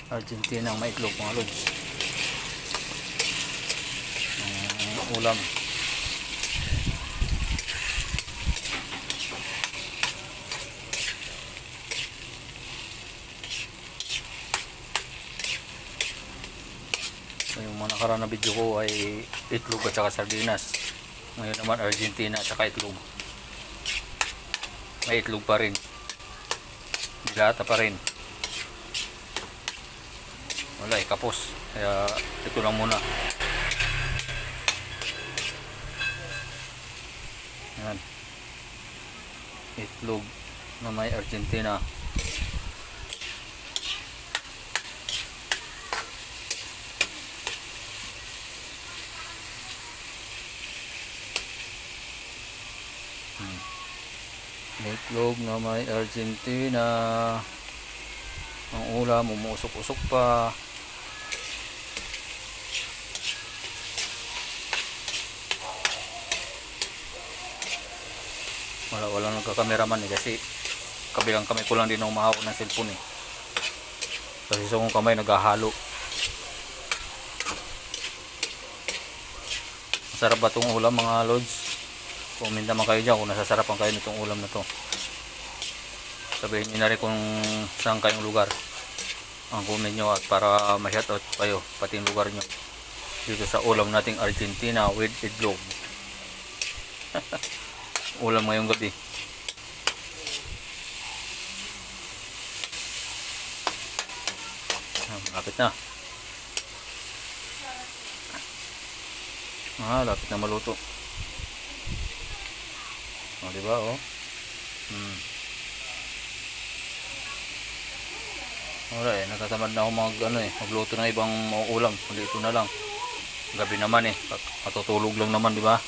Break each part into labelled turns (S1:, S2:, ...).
S1: Argentina ang maitlog mga lods. Ulam. So, yung mga nakaraan na video ko ay itlog at saka sardinas. Ngayon naman Argentina at saka itlog. May itlog pa rin. Dilata pa rin. Wala kapos. Kaya ito lang muna. Ayan. Itlog na may Argentina. Itlog na may Argentina. Ang ulam, umusok-usok pa. Wala nagka-cameraman kasi kabilang kamay ko lang din ang mahawak ng cellphone kasi sa kong kamay naghahalo. Masarap ba itong ulam mga lods? Comment naman kayo dyan kung nasasarapan kayo nitong ulam na to. Sabihin nyo na rin kung saan kayong lugar ang comment nyo at para ma-shoutout kayo pati yung lugar nyo dito sa ulam nating Argentina with itlog. Ulam ngayong gabi. Lapit na. Lapit na maluto. Diba Wala natatamad na ako magluto ng ibang ulam. Ito na lang. Gabi naman matutulog lang naman, diba?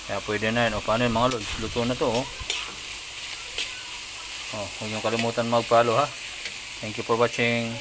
S1: Kaya pwede na yun. Paano yun mga lods? Luto na to huwag niyong kalimutan mag-follow ha. Thank you for watching.